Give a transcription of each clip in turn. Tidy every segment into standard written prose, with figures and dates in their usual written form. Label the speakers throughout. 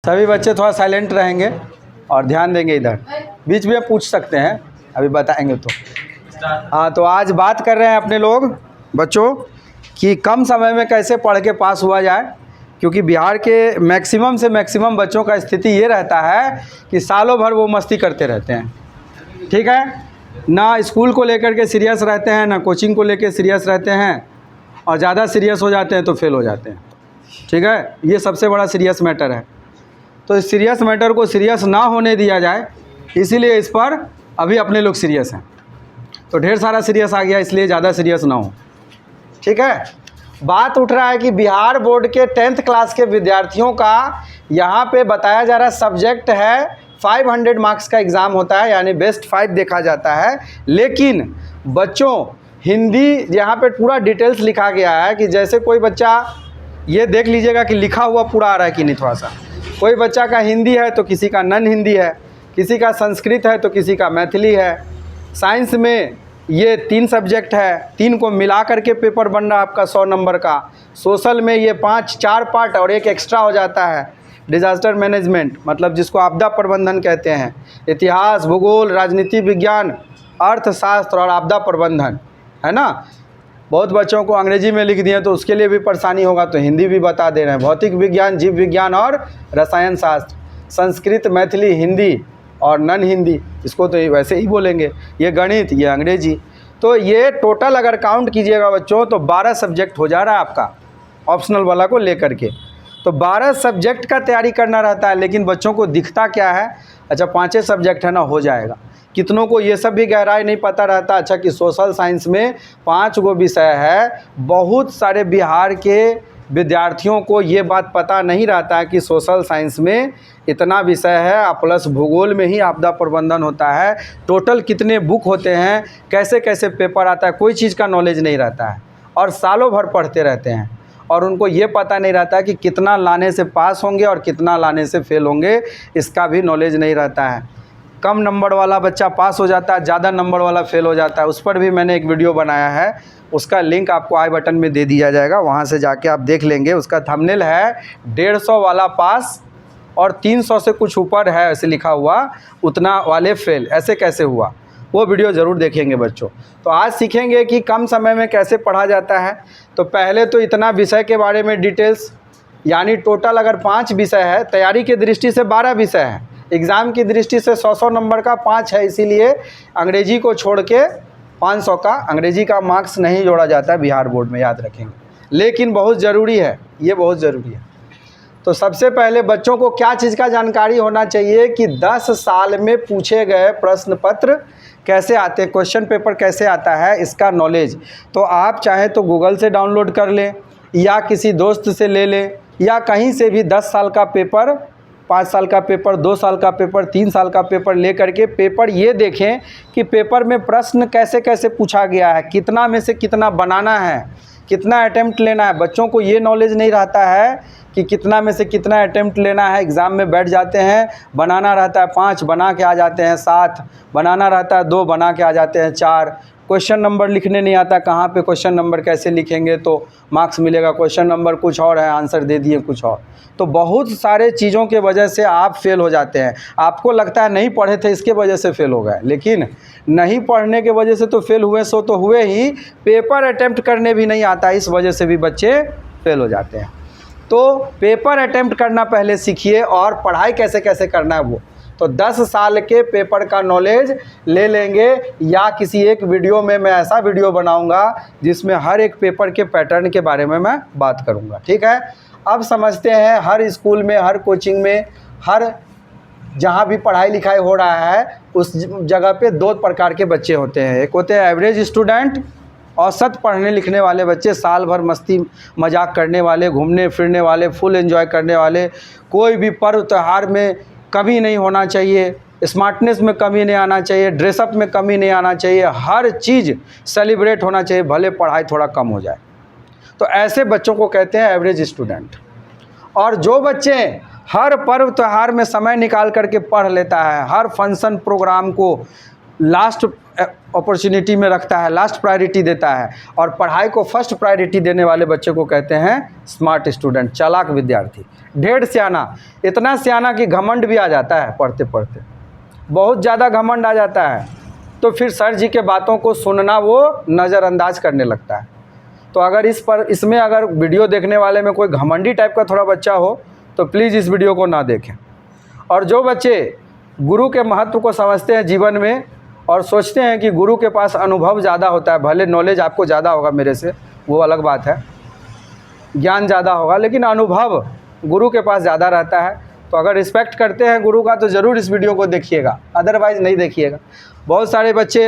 Speaker 1: सभी बच्चे थोड़ा साइलेंट रहेंगे और ध्यान देंगे इधर। बीच में पूछ सकते हैं, अभी बताएंगे तो। हाँ, तो आज बात कर रहे हैं अपने लोग बच्चों कि कम समय में कैसे पढ़ के पास हुआ जाए, क्योंकि बिहार के मैक्सिमम से मैक्सिमम बच्चों का स्थिति ये रहता है कि सालों भर वो मस्ती करते रहते हैं। ठीक है, ना स्कूल को लेकर के सीरियस रहते हैं, ना कोचिंग को लेकर सीरियस रहते हैं, और ज़्यादा सीरियस हो जाते हैं तो फेल हो जाते हैं। ठीक है, ये सबसे बड़ा सीरियस मैटर है। तो इस सीरियस मैटर को सीरियस ना होने दिया जाए, इसीलिए इस पर अभी अपने लोग सीरियस हैं। तो ढेर सारा सीरियस आ गया, इसलिए ज़्यादा सीरियस ना हो। ठीक है, बात उठ रहा है कि बिहार बोर्ड के 10th क्लास के विद्यार्थियों का यहाँ पे बताया जा रहा सब्जेक्ट है 500 मार्क्स का एग्ज़ाम होता है, यानी बेस्ट 5 देखा जाता है। लेकिन बच्चों हिंदी यहाँ पे पूरा डिटेल्स लिखा गया है कि जैसे कोई बच्चा, ये देख लीजिएगा कि लिखा हुआ पूरा आ रहा है कि नहीं। थोड़ा सा कोई बच्चा का हिंदी है तो किसी का नन हिंदी है, किसी का संस्कृत है तो किसी का मैथिली है। साइंस में ये 3 सब्जेक्ट है, 3 को मिला करके पेपर बन रहा है आपका 100 नंबर का। सोशल में ये 4 पार्ट और एक एक्स्ट्रा हो जाता है, डिज़ास्टर मैनेजमेंट, मतलब जिसको आपदा प्रबंधन कहते हैं। इतिहास, भूगोल, राजनीति विज्ञान, अर्थशास्त्र और आपदा प्रबंधन, है ना। बहुत बच्चों को अंग्रेजी में लिख दिए तो उसके लिए भी परेशानी होगा, तो हिंदी भी बता दे रहे हैं। भौतिक विज्ञान, जीव विज्ञान और रसायन शास्त्र, संस्कृत, मैथिली, हिंदी और नन हिंदी, इसको तो वैसे ही बोलेंगे। ये गणित, ये अंग्रेजी। तो ये टोटल अगर काउंट कीजिएगा बच्चों तो 12 सब्जेक्ट हो जा रहा है आपका, ऑप्शनल वाला को लेकर के। तो 12 सब्जेक्ट का तैयारी करना रहता है, लेकिन बच्चों को दिखता क्या है, अच्छा 5 सब्जेक्ट है ना, हो जाएगा। कितनों को ये सब भी गहराई नहीं पता रहता, अच्छा कि सोशल साइंस में 5 गो विषय है। बहुत सारे बिहार के विद्यार्थियों को ये बात पता नहीं रहता है कि सोशल साइंस में इतना विषय है, प्लस भूगोल में ही आपदा प्रबंधन होता है। टोटल कितने बुक होते हैं, कैसे कैसे पेपर आता है, कोई चीज़ का नॉलेज नहीं रहता है, और सालों भर पढ़ते रहते हैं। और उनको ये पता नहीं रहता है कि कितना लाने से पास होंगे और कितना लाने से फेल होंगे, इसका भी नॉलेज नहीं रहता है। कम नंबर वाला बच्चा पास हो जाता है, ज़्यादा नंबर वाला फेल हो जाता है। उस पर भी मैंने एक वीडियो बनाया है, उसका लिंक आपको आई बटन में दे दिया जाएगा, वहाँ से जाके आप देख लेंगे। उसका थंबनेल है 150 वाला पास और 300 से कुछ ऊपर है ऐसे लिखा हुआ, उतना वाले फेल, ऐसे कैसे हुआ, वो वीडियो ज़रूर देखेंगे बच्चों। तो आज सीखेंगे कि कम समय में कैसे पढ़ा जाता है। तो पहले तो इतना विषय के बारे में डिटेल्स, यानी टोटल अगर 5 विषय है, तैयारी की दृष्टि से 12 विषय है, एग्ज़ाम की दृष्टि से 100 नंबर का 5 है। इसीलिए अंग्रेजी को छोड़ के 500 का अंग्रेजी का मार्क्स नहीं जोड़ा जाता है बिहार बोर्ड में, याद रखेंगे। लेकिन बहुत ज़रूरी है, ये बहुत ज़रूरी है। तो सबसे पहले बच्चों को क्या चीज़ का जानकारी होना चाहिए कि 10 साल में पूछे गए प्रश्न पत्र कैसे आते हैं, क्वेश्चन पेपर कैसे आता है, इसका नॉलेज। तो आप चाहे तो गूगल से डाउनलोड कर लें, या किसी दोस्त से ले लें, या कहीं से भी 10 साल का पेपर, 5 साल का पेपर, 2 साल का पेपर, 3 साल का पेपर ले करके पेपर ये देखें कि पेपर में प्रश्न कैसे कैसे पूछा गया है, कितना में से कितना बनाना है, कितना अटेम्प्ट लेना है। बच्चों को ये नॉलेज नहीं रहता है कि कितना में से कितना अटेम्प्ट लेना है। एग्ज़ाम में बैठ जाते हैं, बनाना रहता है 5, बना के आ जाते हैं 7, बनाना रहता है 2, बना के आ जाते हैं 4। क्वेश्चन नंबर लिखने नहीं आता, कहाँ पे क्वेश्चन नंबर कैसे लिखेंगे तो मार्क्स मिलेगा, क्वेश्चन नंबर कुछ और है, आंसर दे दिए कुछ और। तो बहुत सारे चीज़ों के वजह से आप फेल हो जाते हैं। आपको लगता है नहीं पढ़े थे इसके वजह से फेल हो गए, लेकिन नहीं पढ़ने के वजह से तो फेल हुए, सो तो हुए ही, पेपर अटेम्प्ट करने भी नहीं आता, इस वजह से भी बच्चे फेल हो जाते हैं। तो पेपर अटेम्प्ट करना पहले सीखिए, और पढ़ाई कैसे कैसे करना है वो। तो 10 साल के पेपर का नॉलेज ले लेंगे, या किसी एक वीडियो में मैं ऐसा वीडियो बनाऊंगा जिसमें हर एक पेपर के पैटर्न के बारे में मैं बात करूंगा। ठीक है, अब समझते हैं हर स्कूल में, हर कोचिंग में, हर जहाँ भी पढ़ाई लिखाई हो रहा है उस जगह पे 2 प्रकार के बच्चे होते हैं। एक होते हैं एवरेज स्टूडेंट, औसत पढ़ने लिखने वाले बच्चे, साल भर मस्ती मजाक करने वाले, घूमने फिरने वाले, फुल एंजॉय करने वाले, कोई भी पर्व त्यौहार में कमी नहीं होना चाहिए, स्मार्टनेस में कमी नहीं आना चाहिए, ड्रेसअप में कमी नहीं आना चाहिए, हर चीज़ सेलिब्रेट होना चाहिए, भले पढ़ाई थोड़ा कम हो जाए। तो ऐसे बच्चों को कहते हैं एवरेज स्टूडेंट। और जो बच्चे हर पर्व त्यौहार में समय निकाल करके पढ़ लेता है, हर फंक्शन प्रोग्राम को लास्ट अपॉर्चुनिटी में रखता है, लास्ट प्रायोरिटी देता है, और पढ़ाई को फर्स्ट प्रायोरिटी देने वाले बच्चे को कहते हैं स्मार्ट स्टूडेंट, चालाक विद्यार्थी। ढेर सियाना, इतना सियाना कि घमंड भी आ जाता है पढ़ते पढ़ते, बहुत ज़्यादा घमंड आ जाता है, तो फिर सर जी के बातों को सुनना वो नज़रअंदाज करने लगता है। तो अगर इसमें अगर वीडियो देखने वाले में कोई घमंडी टाइप का थोड़ा बच्चा हो तो प्लीज़ इस वीडियो को ना देखें। और जो बच्चे गुरु के महत्व को समझते हैं जीवन में और सोचते हैं कि गुरु के पास अनुभव ज़्यादा होता है, भले नॉलेज आपको ज़्यादा होगा मेरे से, वो अलग बात है, ज्ञान ज़्यादा होगा, लेकिन अनुभव गुरु के पास ज़्यादा रहता है। तो अगर रिस्पेक्ट करते हैं गुरु का तो ज़रूर इस वीडियो को देखिएगा, अदरवाइज़ नहीं देखिएगा। बहुत सारे बच्चे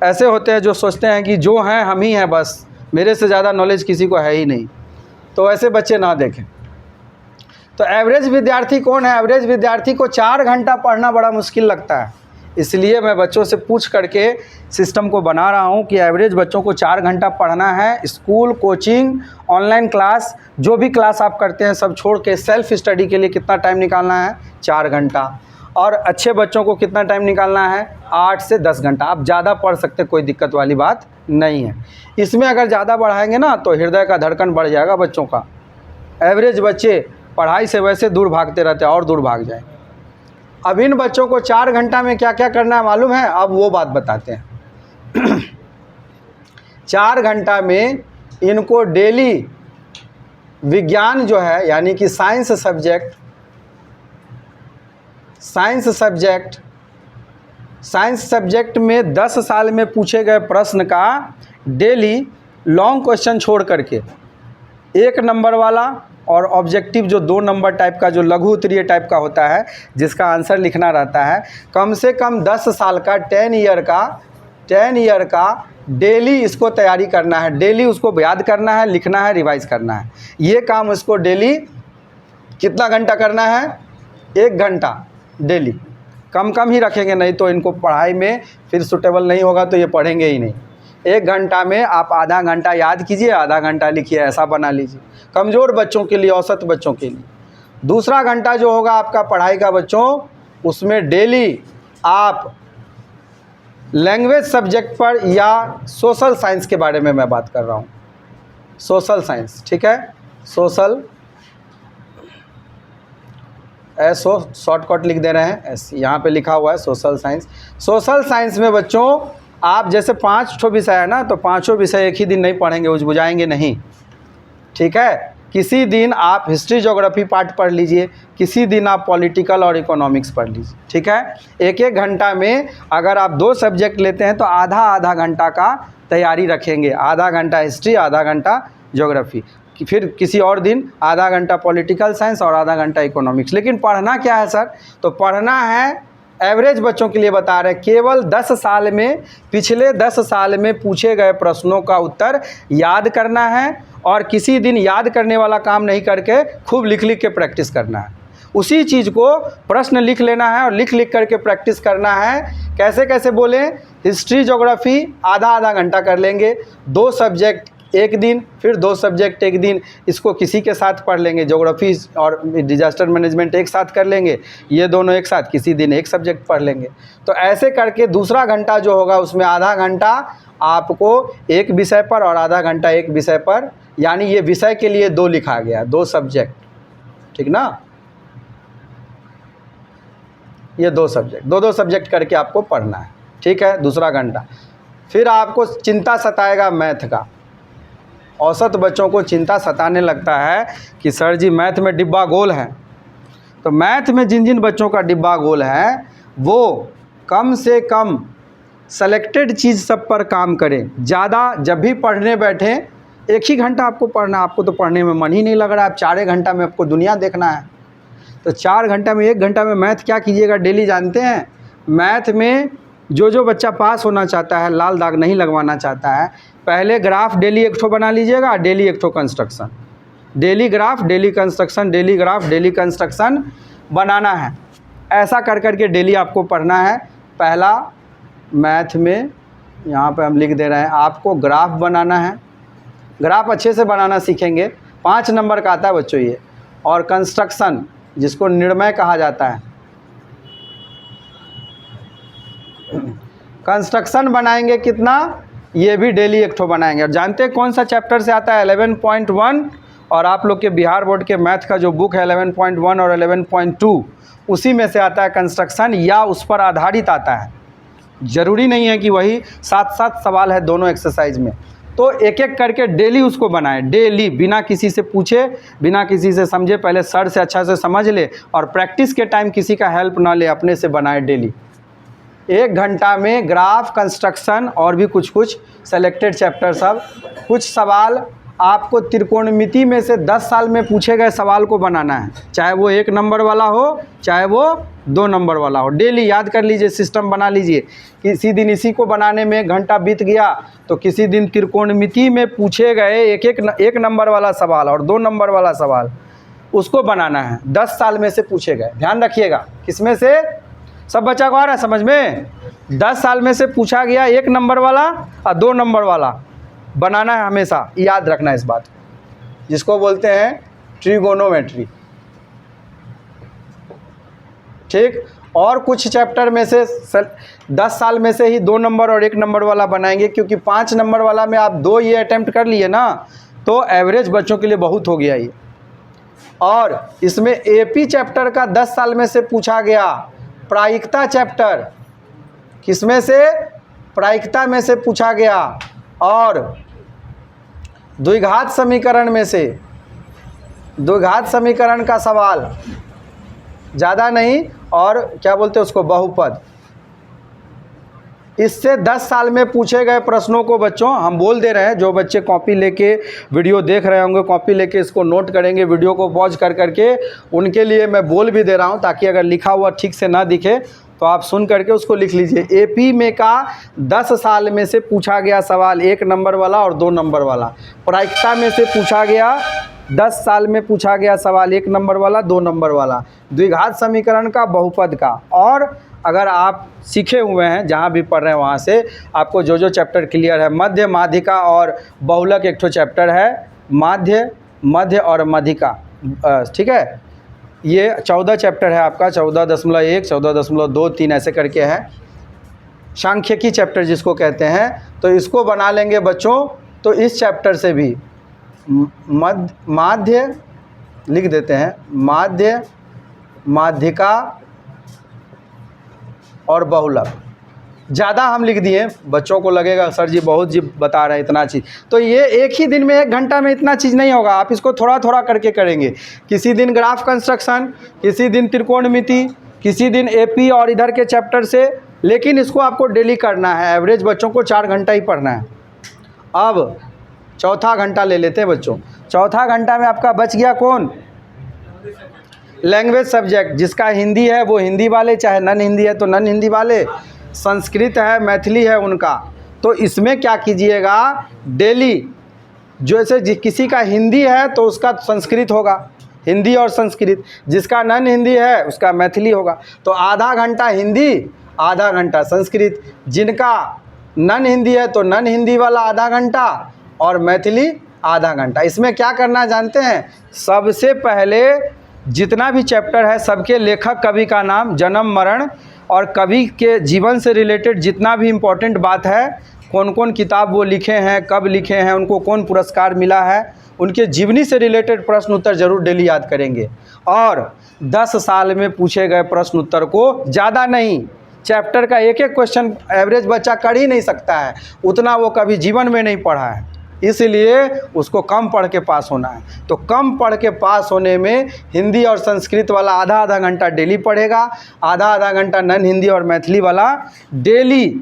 Speaker 1: ऐसे होते हैं जो सोचते हैं कि जो हैं हम ही हैं, बस मेरे से ज़्यादा नॉलेज किसी को है ही नहीं, तो ऐसे बच्चे ना देखें। तो एवरेज विद्यार्थी कौन है? एवरेज विद्यार्थी को 4 घंटा पढ़ना बड़ा मुश्किल लगता है, इसलिए मैं बच्चों से पूछ करके सिस्टम को बना रहा हूँ कि एवरेज बच्चों को 4 घंटा पढ़ना है। स्कूल, कोचिंग, ऑनलाइन क्लास, जो भी क्लास आप करते हैं सब छोड़ के सेल्फ स्टडी के लिए कितना टाइम निकालना है? 4 घंटा। और अच्छे बच्चों को कितना टाइम निकालना है? 8 से 10 घंटा। आप ज़्यादा पढ़ सकते, कोई दिक्कत वाली बात नहीं है। इसमें अगर ज़्यादा बढ़ाएंगे ना तो हृदय का धड़कन बढ़ जाएगा बच्चों का। एवरेज बच्चे पढ़ाई से वैसे दूर भागते रहते हैं और दूर भाग जाएं। अब इन बच्चों को 4 घंटा में क्या क्या करना है मालूम है? अब वो बात बताते हैं। 4 घंटा में इनको डेली विज्ञान जो है, यानी कि साइंस सब्जेक्ट में 10 साल में पूछे गए प्रश्न का डेली लॉन्ग क्वेश्चन छोड़ करके 1 नंबर वाला और ऑब्जेक्टिव जो 2 नंबर टाइप का, जो लघु उत्तरीय टाइप का होता है, जिसका आंसर लिखना रहता है, कम से कम 10 साल का 10 ईयर का डेली इसको तैयारी करना है। डेली उसको याद करना है, लिखना है, रिवाइज करना है। ये काम इसको डेली कितना घंटा करना है? 1 घंटा डेली। कम ही रखेंगे, नहीं तो इनको पढ़ाई में फिर सूटेबल नहीं होगा, तो ये पढ़ेंगे ही नहीं। 1 घंटा में आप आधा घंटा याद कीजिए, आधा घंटा लिखिए, ऐसा बना लीजिए, कमज़ोर बच्चों के लिए, औसत बच्चों के लिए। दूसरा घंटा जो होगा आपका पढ़ाई का बच्चों, उसमें डेली आप लैंग्वेज सब्जेक्ट पर या सोशल साइंस के बारे में मैं बात कर रहा हूँ, सोशल साइंस, ठीक है? सोशल एसओ शॉर्टकट लिख दे रहे हैं, एस यहाँ पे लिखा हुआ है सोशल साइंस। सोशल साइंस में बच्चों आप जैसे 5 ठो विषय है ना, तो 5 विषय एक ही दिन नहीं पढ़ेंगे, बुझाएंगे नहीं, ठीक है? किसी दिन आप हिस्ट्री ज्योग्राफी पार्ट पढ़ लीजिए, किसी दिन आप पॉलिटिकल और इकोनॉमिक्स पढ़ लीजिए, ठीक है? 1-1 घंटा में अगर आप 2 सब्जेक्ट लेते हैं तो आधा घंटा का तैयारी रखेंगे, आधा घंटा हिस्ट्री, आधा घंटा ज्योग्राफी, फिर किसी और दिन आधा घंटा पॉलिटिकल साइंस और आधा घंटा इकोनॉमिक्स। लेकिन पढ़ना क्या है सर? तो पढ़ना है, एवरेज बच्चों के लिए बता रहे हैं, केवल 10 साल में, पिछले 10 साल में पूछे गए प्रश्नों का उत्तर याद करना है, और किसी दिन याद करने वाला काम नहीं करके खूब लिख के प्रैक्टिस करना है। उसी चीज़ को प्रश्न लिख लेना है और लिख करके प्रैक्टिस करना है। कैसे बोलें? हिस्ट्री ज्योग्राफी आधा घंटा कर लेंगे, 2 सब्जेक्ट एक दिन, फिर 2 सब्जेक्ट एक दिन, इसको किसी के साथ पढ़ लेंगे, ज्योग्राफी और डिजास्टर मैनेजमेंट एक साथ कर लेंगे, ये दोनों एक साथ, किसी दिन एक सब्जेक्ट पढ़ लेंगे। तो ऐसे करके दूसरा घंटा जो होगा उसमें आधा घंटा आपको एक विषय पर और आधा घंटा एक विषय पर, यानी ये विषय के लिए 2 लिखा गया, 2 सब्जेक्ट, ठीक ना? ये 2 सब्जेक्ट, 2 सब्जेक्ट करके आपको पढ़ना है, ठीक है? दूसरा घंटा। फिर आपको चिंता सताएगा मैथ का। औसत बच्चों को चिंता सताने लगता है कि सर जी मैथ में डिब्बा गोल है। तो मैथ में जिन बच्चों का डिब्बा गोल है वो कम से कम सेलेक्टेड चीज़ सब पर काम करें। ज़्यादा जब भी पढ़ने बैठें 1 ही घंटा आपको पढ़ना, आपको तो पढ़ने में मन ही नहीं लग रहा है, आप 4 घंटा में आपको दुनिया देखना है। तो 4 घंटा में 1 घंटा में मैथ क्या कीजिएगा डेली, जानते हैं? मैथ में जो बच्चा पास होना चाहता है, लाल दाग नहीं लगवाना चाहता है, पहले ग्राफ डेली 1 ठो बना लीजिएगा, डेली 1 ठो construction, daily graph, daily construction, daily graph, daily construction बनाना है। ऐसा कर के डेली आपको पढ़ना है। पहला मैथ में यहाँ पे हम लिख दे रहे हैं, आपको ग्राफ बनाना है। ग्राफ अच्छे से बनाना सीखेंगे, 5 नंबर का आता है बच्चों ये। और कंस्ट्रक्शन, जिसको निर्णय कहा जाता है, कंस्ट्रक्शन बनाएंगे कितना, ये भी डेली एक ठो बनाएंगे। और जानते हैं कौन सा चैप्टर से आता है? 11.1। और आप लोग के बिहार बोर्ड के मैथ का जो बुक है 11.1 और 11.2 उसी में से आता है कंस्ट्रक्शन, या उस पर आधारित आता है। ज़रूरी नहीं है कि वही 7 सवाल है दोनों एक्सरसाइज में। तो एक एक करके डेली उसको बनाएं, डेली, बिना किसी से पूछे, बिना किसी से समझे, पहले सर से अच्छा से समझ ले और प्रैक्टिस के टाइम किसी का हेल्प ना ले, अपने से बनाए डेली। 1 घंटा में ग्राफ, कंस्ट्रक्शन और भी कुछ कुछ सेलेक्टेड चैप्टर सब। कुछ सवाल आपको त्रिकोणमिति में से 10 साल में पूछे गए सवाल को बनाना है, चाहे वो 1 नंबर वाला हो चाहे वो 2 नंबर वाला हो। डेली याद कर लीजिए, सिस्टम बना लीजिए। किसी दिन इसी को बनाने में 1 घंटा बीत गया तो किसी दिन त्रिकोणमिति में पूछे गए एक नंबर वाला सवाल और 2 नंबर वाला सवाल, उसको बनाना है। 10 साल में से पूछे गए, ध्यान रखिएगा। किसमें से? सब बच्चा को आ रहा है समझ में? 10 साल में से पूछा गया 1 नंबर वाला और 2 नंबर वाला बनाना है, हमेशा याद रखना है इस बात को, जिसको बोलते हैं ट्रिगोनोमेट्री। ठीक। और कुछ चैप्टर में से 10 साल में से ही 2 नंबर और 1 नंबर वाला बनाएंगे, क्योंकि 5 नंबर वाला में आप 2 ये अटेम्प्ट कर लिए ना, तो एवरेज बच्चों के लिए बहुत हो गया ये। और इसमें एपी चैप्टर का 10 साल में से पूछा गया प्रायिकता चैप्टर, किसमें से? प्रायिकता में से पूछा गया। और द्विघात समीकरण में से, द्विघात समीकरण का सवाल, ज़्यादा नहीं, और क्या बोलते हैं उसको, बहुपद। इससे 10 साल में पूछे गए प्रश्नों को बच्चों हम बोल दे रहे हैं। जो बच्चे कॉपी लेके वीडियो देख रहे होंगे, कॉपी लेके इसको नोट करेंगे, वीडियो को पॉज कर करके, उनके लिए मैं बोल भी दे रहा हूं, ताकि अगर लिखा हुआ ठीक से ना दिखे तो आप सुन करके उसको लिख लीजिए। एपी में का 10 साल में से पूछा गया सवाल 1 नंबर वाला और 2 नंबर वाला। प्रायिकता में से पूछा गया 10 साल में पूछा गया सवाल 1 नंबर वाला, 2 नंबर वाला। द्विघात समीकरण का, बहुपद का। और अगर आप सीखे हुए हैं, जहाँ भी पढ़ रहे हैं वहाँ से आपको जो जो चैप्टर क्लियर है, मध्य, माध्यिका और बहुलक एक ठो चैप्टर है, मध्य और माध्यिका। ठीक है, ये 14 चैप्टर है आपका, 14.1, 14.2, 3 ऐसे करके है। सांख्यिकी चैप्टर जिसको कहते हैं, तो इसको बना लेंगे बच्चों। तो इस चैप्टर से भी माध्य लिख देते हैं, माध्य, माध्यिका और बहुलक। ज़्यादा हम लिख दिए, बच्चों को लगेगा सर जी बहुत जी बता रहे हैं इतना चीज़। तो ये एक ही दिन में 1 घंटा में इतना चीज़ नहीं होगा, आप इसको थोड़ा थोड़ा करके करेंगे। किसी दिन ग्राफ कंस्ट्रक्शन, किसी दिन त्रिकोणमिति, किसी दिन एपी और इधर के चैप्टर से, लेकिन इसको आपको डेली करना है। एवरेज बच्चों को 4 घंटा ही पढ़ना है। अब चौथा घंटा ले लेते हैं बच्चों। चौथा घंटा में आपका बच गया कौन? Language subject. जिसका हिंदी है वो हिंदी वाले, चाहे नन हिंदी है तो नन हिंदी वाले, संस्कृत है, मैथिली है उनका। तो इसमें क्या कीजिएगा, डेली जैसे किसी का हिंदी है तो उसका संस्कृत होगा, हिंदी और संस्कृत। जिसका नन हिंदी है उसका मैथिली होगा। तो आधा घंटा हिंदी, आधा घंटा संस्कृत। जिनका नन हिंदी है तो नन हिंदी वाला आधा घंटा और मैथिली आधा घंटा। इसमें क्या करना जानते हैं? सबसे पहले जितना भी चैप्टर है सबके लेखक कवि का नाम, जन्म मरण और कवि के जीवन से रिलेटेड जितना भी इम्पोर्टेंट बात है, कौन कौन किताब वो लिखे हैं, कब लिखे हैं, उनको कौन पुरस्कार मिला है, उनके जीवनी से रिलेटेड प्रश्न उत्तर जरूर डेली याद करेंगे। और 10 साल में पूछे गए प्रश्न उत्तर को, ज़्यादा नहीं, चैप्टर का एक एक क्वेश्चन एवरेज बच्चा कर ही नहीं सकता है, उतना वो कभी जीवन में नहीं पढ़ा है, इसलिए उसको कम पढ़ के पास होना है। तो कम पढ़ के पास होने में हिंदी और संस्कृत वाला आधा आधा घंटा डेली पढ़ेगा, आधा आधा घंटा नन हिंदी और मैथिली वाला डेली।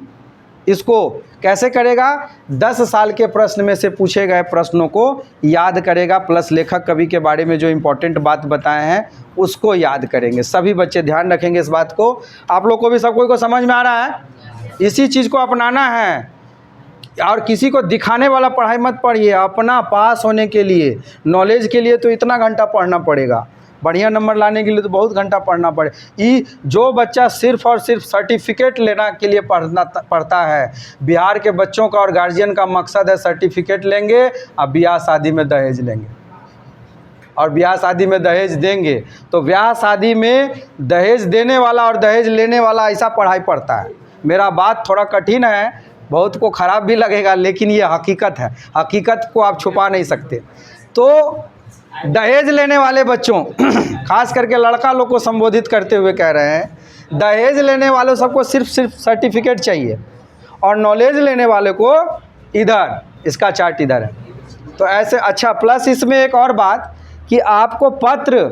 Speaker 1: इसको कैसे करेगा? 10 साल के प्रश्न में से पूछे गए प्रश्नों को याद करेगा, प्लस लेखक कवि के बारे में जो इम्पोर्टेंट बात बताए हैं उसको याद करेंगे। सभी बच्चे ध्यान रखेंगे इस बात को। आप लोग को भी, सब कोई को समझ में आ रहा है? इसी चीज़ को अपनाना है। और किसी को दिखाने वाला पढ़ाई मत पढ़िए, अपना पास होने के लिए, नॉलेज के लिए तो इतना घंटा पढ़ना पड़ेगा, बढ़िया नंबर लाने के लिए तो बहुत घंटा पढ़ना पड़े। जो बच्चा सिर्फ और सिर्फ सर्टिफिकेट लेना के लिए पढ़ता है, बिहार के बच्चों का और गार्जियन का मकसद है सर्टिफिकेट लेंगे और ब्याह शादी में दहेज लेंगे, और ब्याह शादी में दहेज देंगे। तो ब्याह शादी में दहेज देने वाला और दहेज लेने वाला ऐसा पढ़ाई पढ़ता है। मेरा बात थोड़ा कठिन है, बहुत को ख़राब भी लगेगा, लेकिन ये हकीकत है, हकीकत को आप छुपा नहीं सकते। तो दहेज लेने वाले बच्चों खास करके लड़का लोग को संबोधित करते हुए कह रहे हैं, दहेज लेने वालों सबको सिर्फ सर्टिफिकेट चाहिए और नॉलेज लेने वाले को इधर, इसका चार्ट इधर है। तो ऐसे अच्छा, प्लस इसमें एक और बात कि आपको पत्र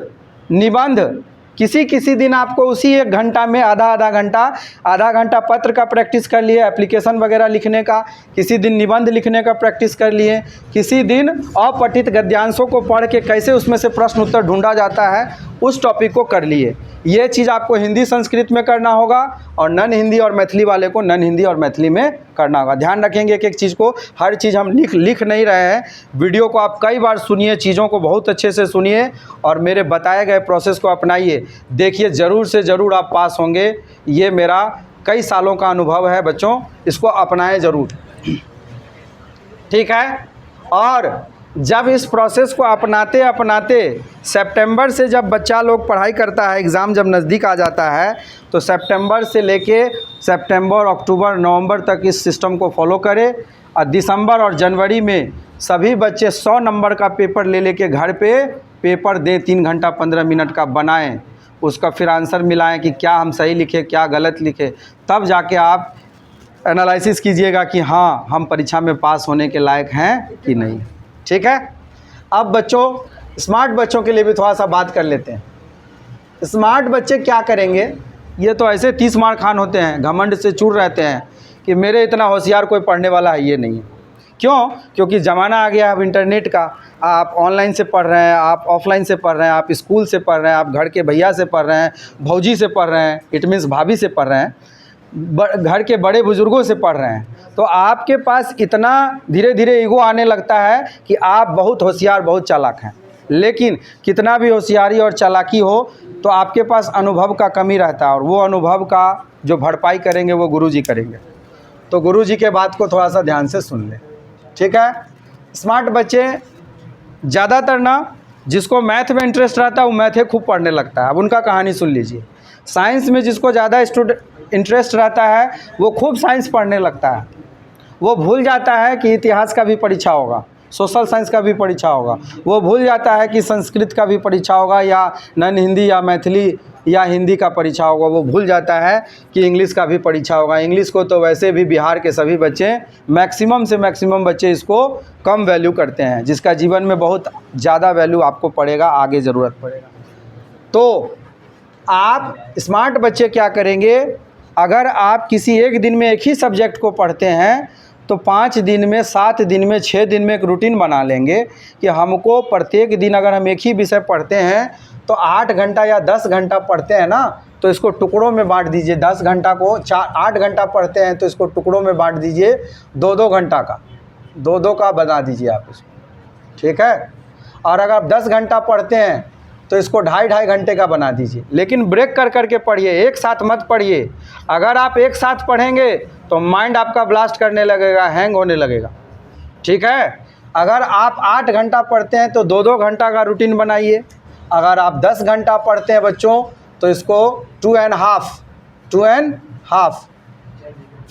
Speaker 1: निबंध किसी दिन आपको उसी 1 घंटा में आधा घंटा पत्र का प्रैक्टिस कर लिए, एप्लीकेशन वगैरह लिखने का, किसी दिन निबंध लिखने का प्रैक्टिस कर लिए, किसी दिन अपठित गद्यांशों को पढ़ के कैसे उसमें से प्रश्न उत्तर ढूंढा जाता है उस टॉपिक को कर लिए। ये चीज़ आपको हिंदी संस्कृत में करना होगा और नन हिंदी और मैथिली वाले को नन हिंदी और मैथिली में करना होगा। ध्यान रखेंगे एक एक चीज़ को, हर चीज़ हम लिख नहीं रहे हैं। वीडियो को आप कई बार सुनिए, चीज़ों को बहुत अच्छे से सुनिए और मेरे बताए गए प्रोसेस को अपनाइए। देखिए ज़रूर से ज़रूर आप पास होंगे, ये मेरा कई सालों का अनुभव है बच्चों, इसको अपनाएं ज़रूर, ठीक है। और जब इस प्रोसेस को अपनाते अपनाते सितंबर से जब बच्चा लोग पढ़ाई करता है, एग्ज़ाम जब नज़दीक आ जाता है, तो सितंबर से लेके सितंबर, अक्टूबर, नवंबर तक इस सिस्टम को फॉलो करें और दिसंबर और जनवरी में सभी बच्चे 100 नंबर का पेपर ले के घर पे पेपर दें, 3 घंटा 15 मिनट का बनाएं, उसका फिर आंसर मिलाएं कि क्या हम सही लिखे क्या गलत लिखे, तब जाके आप एनालिसिस कीजिएगा कि हाँ हम परीक्षा में पास होने के लायक हैं कि नहीं, ठीक है। अब बच्चों, स्मार्ट बच्चों के लिए भी थोड़ा सा बात कर लेते हैं। स्मार्ट बच्चे क्या करेंगे, ये तो ऐसे 30 मार खान होते हैं, घमंड से चूर रहते हैं कि मेरे इतना होशियार कोई पढ़ने वाला है ये नहीं है। क्यों? क्योंकि ज़माना आ गया अब इंटरनेट का, आप ऑनलाइन से पढ़ रहे हैं, आप ऑफलाइन से पढ़ रहे हैं, आप स्कूल से पढ़ रहे हैं, आप घर के भैया से पढ़ रहे हैं, भौजी से पढ़ रहे हैं, इट मीन्स भाभी से पढ़ रहे हैं, घर के बड़े बुज़ुर्गों से पढ़ रहे हैं। तो आपके पास इतना धीरे धीरे ईगो आने लगता है कि आप बहुत होशियार बहुत चालाक हैं। लेकिन कितना भी होशियारी और चालाकी हो तो आपके पास अनुभव का कमी रहता है, और वो अनुभव का जो भरपाई करेंगे वो गुरुजी करेंगे। तो गुरुजी के बात को थोड़ा सा ध्यान से सुन लें, ठीक है। स्मार्ट बच्चे ज़्यादातर ना, जिसको मैथ में इंटरेस्ट रहता है वो मैथ खूब पढ़ने लगता है। अब उनका कहानी सुन लीजिए। साइंस में जिसको ज़्यादा इंटरेस्ट रहता है वो खूब साइंस पढ़ने लगता है, वो भूल जाता है कि इतिहास का भी परीक्षा होगा, सोशल साइंस का भी परीक्षा होगा, वो भूल जाता है कि संस्कृत का भी परीक्षा होगा, या नन हिंदी या मैथिली या हिंदी का परीक्षा होगा, वो भूल जाता है कि इंग्लिश का भी परीक्षा होगा। इंग्लिश को तो वैसे भी बिहार के सभी बच्चे, मैक्सिमम से मैक्सिमम बच्चे इसको कम वैल्यू करते हैं, जिसका जीवन में बहुत ज़्यादा वैल्यू आपको पड़ेगा, आगे ज़रूरत पड़ेगा। तो आप स्मार्ट बच्चे क्या करेंगे, अगर आप किसी एक दिन में एक ही सब्जेक्ट को पढ़ते हैं तो 5 दिन में, 7 दिन में, 6 दिन में एक रूटीन बना लेंगे कि हमको प्रत्येक दिन अगर हम एक ही विषय पढ़ते हैं तो 8 घंटा या 10 घंटा पढ़ते हैं ना, तो इसको टुकड़ों में बांट दीजिए। 10 घंटा को 8 घंटा पढ़ते हैं तो इसको टुकड़ों में बांट दीजिए, 2-2 घंटा का, 2-2 का बना दीजिए आप इसको, ठीक है। और अगर आप 10 घंटा पढ़ते हैं तो इसको 2.5-2.5 घंटे का बना दीजिए, लेकिन ब्रेक कर करके पढ़िए, एक साथ मत पढ़िए। अगर आप एक साथ पढ़ेंगे तो माइंड आपका ब्लास्ट करने लगेगा, हैंग होने लगेगा, ठीक है। अगर आप 8 घंटा पढ़ते हैं तो 2-2 घंटा का रूटीन बनाइए। अगर आप 10 घंटा पढ़ते हैं बच्चों तो इसको 2.5,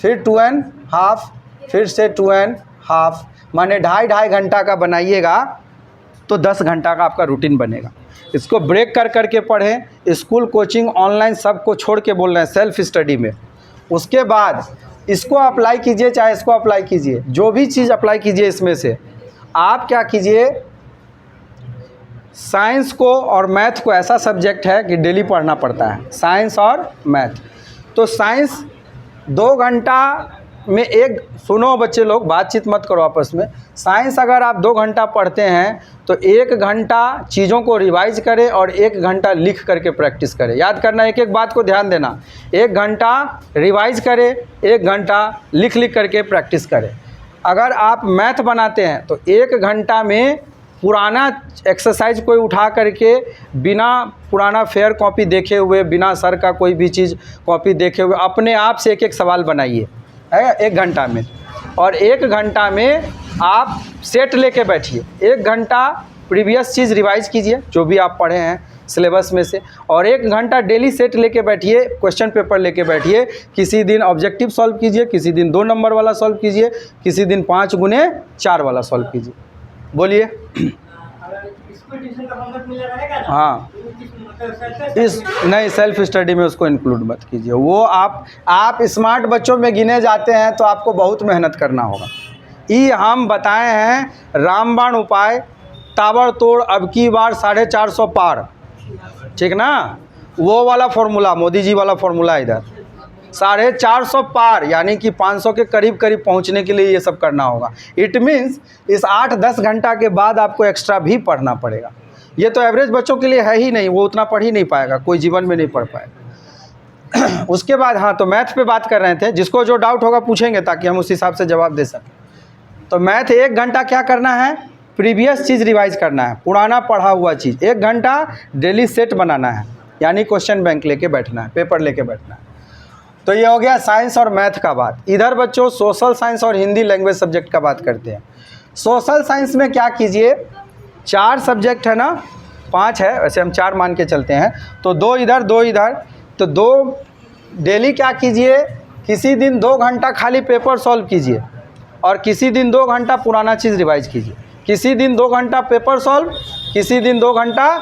Speaker 1: फिर 2.5, फिर से 2.5, माने 2.5-2.5 घंटा का बनाइएगा तो 10 घंटा का आपका रूटीन बनेगा। इसको ब्रेक कर करके पढ़ें। स्कूल, कोचिंग, ऑनलाइन सबको छोड़ के बोल रहे हैं, सेल्फ स्टडी में। उसके बाद इसको अप्लाई कीजिए, चाहे इसको अप्लाई कीजिए, जो भी चीज़ अप्लाई कीजिए इसमें से आप क्या कीजिए, साइंस को और मैथ को ऐसा सब्जेक्ट है कि डेली पढ़ना पड़ता है, साइंस और मैथ। तो साइंस 2 घंटा में एक, सुनो बच्चे लोग, बातचीत मत करो आपस में। साइंस अगर आप 2 घंटा पढ़ते हैं तो 1 घंटा चीज़ों को रिवाइज करें और 1 घंटा लिख करके प्रैक्टिस करें। याद करना, एक एक बात को ध्यान देना। 1 घंटा रिवाइज करें, 1 घंटा लिख करके प्रैक्टिस करें। अगर आप मैथ बनाते हैं तो 1 घंटा में पुराना एक्सरसाइज कोई उठा करके, बिना पुराना फेयर कॉपी देखे हुए, बिना सर का कोई भी चीज़ कॉपी देखे हुए, अपने आप से एक एक सवाल बनाइए, है 1 घंटा में। और 1 घंटा में आप सेट लेके बैठिए, 1 घंटा प्रीवियस चीज़ रिवाइज कीजिए, जो भी आप पढ़े हैं सिलेबस में से, और 1 घंटा डेली सेट लेके बैठिए, क्वेश्चन पेपर लेके बैठिए। किसी दिन ऑब्जेक्टिव सॉल्व कीजिए, किसी दिन 2 नंबर वाला सॉल्व कीजिए, किसी दिन 5 गुने 4 वाला सॉल्व कीजिए। बोलिए। हाँ, इस नहीं, सेल्फ स्टडी में उसको इंक्लूड मत कीजिए। वो आप स्मार्ट बच्चों में गिने जाते हैं तो आपको बहुत मेहनत करना होगा। ये हम बताए हैं रामबाण उपाय, ताबड़तोड़ अब की बार 450 पार, ठीक ना, वो वाला फॉर्मूला, मोदी जी वाला फॉर्मूला इधर 450 पार, यानी कि 500 के करीब करीब पहुंचने के लिए ये सब करना होगा। इट मीन्स इस 8-10 घंटा के बाद आपको एक्स्ट्रा भी पढ़ना पड़ेगा। ये तो एवरेज बच्चों के लिए है ही नहीं, वो उतना पढ़ ही नहीं पाएगा, कोई जीवन में नहीं पढ़ पाएगा। उसके बाद हाँ, तो मैथ पे बात कर रहे थे, जिसको जो डाउट होगा पूछेंगे ताकि हम उस हिसाब से जवाब दे सकें। तो मैथ 1 घंटा क्या करना है, प्रीवियस चीज़ रिवाइज करना है, पुराना पढ़ा हुआ चीज़। 1 घंटा डेली सेट बनाना है, यानी क्वेश्चन बैंक लेके बैठना है, पेपर लेके बैठना है। तो ये हो गया साइंस और मैथ का बात। इधर बच्चों सोशल साइंस और हिंदी लैंग्वेज सब्जेक्ट का बात करते हैं। सोशल साइंस में क्या कीजिए, 4 सब्जेक्ट है ना, 5 है वैसे, हम 4 मान के चलते हैं, तो 2 इधर 2 इधर, तो 2 डेली क्या कीजिए, किसी दिन 2 घंटा खाली पेपर सॉल्व कीजिए और किसी दिन 2 घंटा पुराना चीज़ रिवाइज कीजिए। किसी दिन 2 घंटा पेपर सॉल्व, किसी दिन 2 घंटा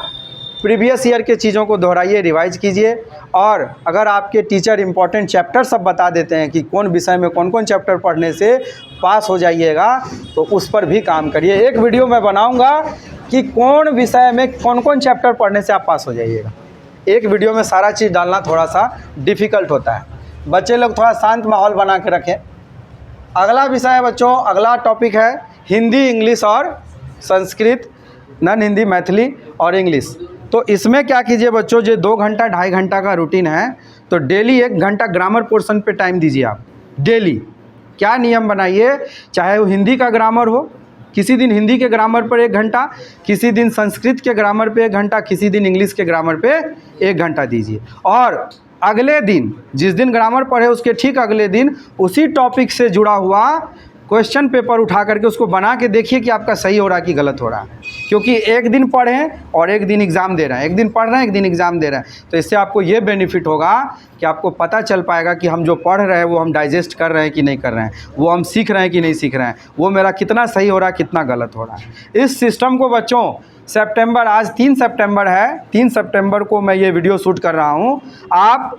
Speaker 1: प्रीवियस ईयर के चीज़ों को दोहराइए, रिवाइज कीजिए। और अगर आपके टीचर इंपॉर्टेंट चैप्टर सब बता देते हैं कि कौन विषय में कौन कौन चैप्टर पढ़ने से पास हो जाइएगा, तो उस पर भी काम करिए। एक वीडियो मैं बनाऊंगा कि कौन विषय में कौन कौन चैप्टर पढ़ने से आप पास हो जाइएगा। एक वीडियो में सारा चीज़ डालना थोड़ा सा डिफ़िकल्ट होता है, बच्चे लोग थोड़ा शांत माहौल बना के रखें। अगला विषय है बच्चों, अगला टॉपिक है हिंदी, इंग्लिश और संस्कृत, नॉन हिंदी, मैथिली और इंग्लिश। तो इसमें क्या कीजिए बच्चों, जो 2 घंटा 2.5 घंटा का रूटीन है, तो डेली 1 घंटा ग्रामर पोर्शन पे टाइम दीजिए आप। डेली क्या नियम बनाइए, चाहे वो हिंदी का ग्रामर हो, किसी दिन हिंदी के ग्रामर पर 1 घंटा, किसी दिन संस्कृत के ग्रामर पे 1 घंटा, किसी दिन इंग्लिश के ग्रामर पे 1 घंटा दीजिए। और अगले दिन, जिस दिन ग्रामर पढ़े उसके ठीक अगले दिन उसी टॉपिक से जुड़ा हुआ क्वेश्चन पेपर उठा करके उसको बना के देखिए कि आपका सही हो रहा है कि गलत हो रहा है। क्योंकि एक दिन पढ़ें और एक दिन एग्ज़ाम दे रहे हैं, एक दिन पढ़ रहे हैं एक दिन एग्ज़ाम दे रहे हैं, तो इससे आपको ये बेनिफिट होगा कि आपको पता चल पाएगा कि हम जो पढ़ रहे हैं वो हम डाइजेस्ट कर रहे हैं कि नहीं कर रहे हैं, वो हम सीख रहे हैं कि नहीं सीख रहे हैं, वो मेरा कितना सही हो रहा है कितना गलत हो रहा है। इस सिस्टम को बच्चों सितंबर, आज 3 सितंबर है, 3 सितंबर को मैं ये वीडियो शूट कर रहा हूँ। आप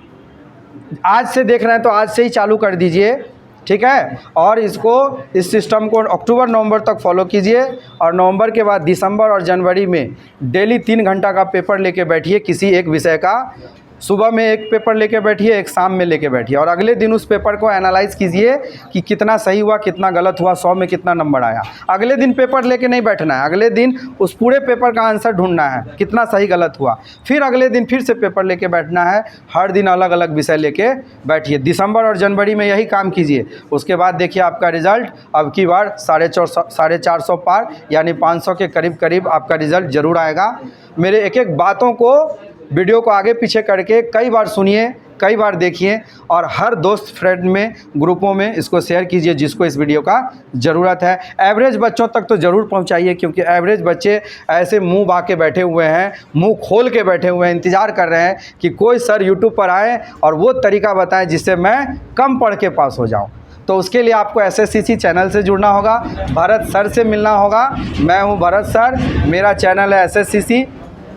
Speaker 1: आज से देख रहे हैं तो आज से ही चालू कर दीजिए, ठीक है। और इस सिस्टम को अक्टूबर नवंबर तक फॉलो कीजिए, और नवंबर के बाद दिसंबर और जनवरी में डेली 3 घंटा का पेपर लेके बैठिए, किसी एक विषय का। सुबह में एक पेपर लेके बैठिए, एक शाम में लेके बैठिए, और अगले दिन उस पेपर को एनालाइज कीजिए कि कितना सही हुआ कितना गलत हुआ, 100 में कितना नंबर आया। अगले दिन पेपर लेके नहीं बैठना है, अगले दिन उस पूरे पेपर का आंसर ढूंढना है, कितना सही गलत हुआ। फिर अगले दिन फिर से पेपर लेके बैठना है, हर दिन अलग अलग विषय लेके बैठिए। दिसंबर और जनवरी में यही काम कीजिए। उसके बाद देखिए आपका रिज़ल्ट अब की बार 450 पार, यानी 500 के करीब करीब आपका रिज़ल्ट ज़रूर आएगा। मेरे एक एक बातों को, वीडियो को आगे पीछे करके कई बार सुनिए, कई बार देखिए, और हर दोस्त फ्रेंड में, ग्रुपों में इसको शेयर कीजिए जिसको इस वीडियो का ज़रूरत है। एवरेज बच्चों तक तो ज़रूर पहुंचाइए, क्योंकि एवरेज बच्चे ऐसे मुंह बा के बैठे हुए हैं, मुंह खोल के बैठे हुए हैं, इंतज़ार कर रहे हैं कि कोई सर यूट्यूब पर आए और वो तरीका बताएं जिससे मैं कम पढ़ के पास हो जाऊँ। तो उसके लिए आपको SSCC चैनल से जुड़ना होगा, भरत सर से मिलना होगा। मैं हूँ भरत सर, मेरा चैनल है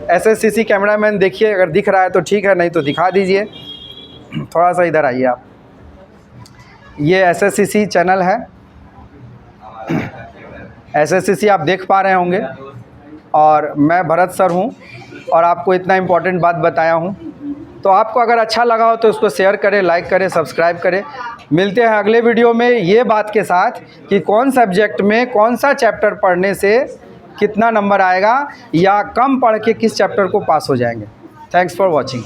Speaker 1: SSCC कैमरामैन। देखिए अगर दिख रहा है तो ठीक है, नहीं तो दिखा दीजिए। थोड़ा सा इधर आइए आप, ये SSCC चैनल है, SSCC आप देख पा रहे होंगे, और मैं भरत सर हूँ और आपको इतना इम्पोर्टेंट बात बताया हूँ। तो आपको अगर अच्छा लगा हो तो उसको शेयर करें, लाइक करें, सब्सक्राइब करें। मिलते हैं अगले वीडियो में ये बात के साथ कि कौन सब्जेक्ट में कौन सा चैप्टर पढ़ने से कितना नंबर आएगा, या कम पढ़ के किस चैप्टर को पास हो जाएंगे। Thanks for watching.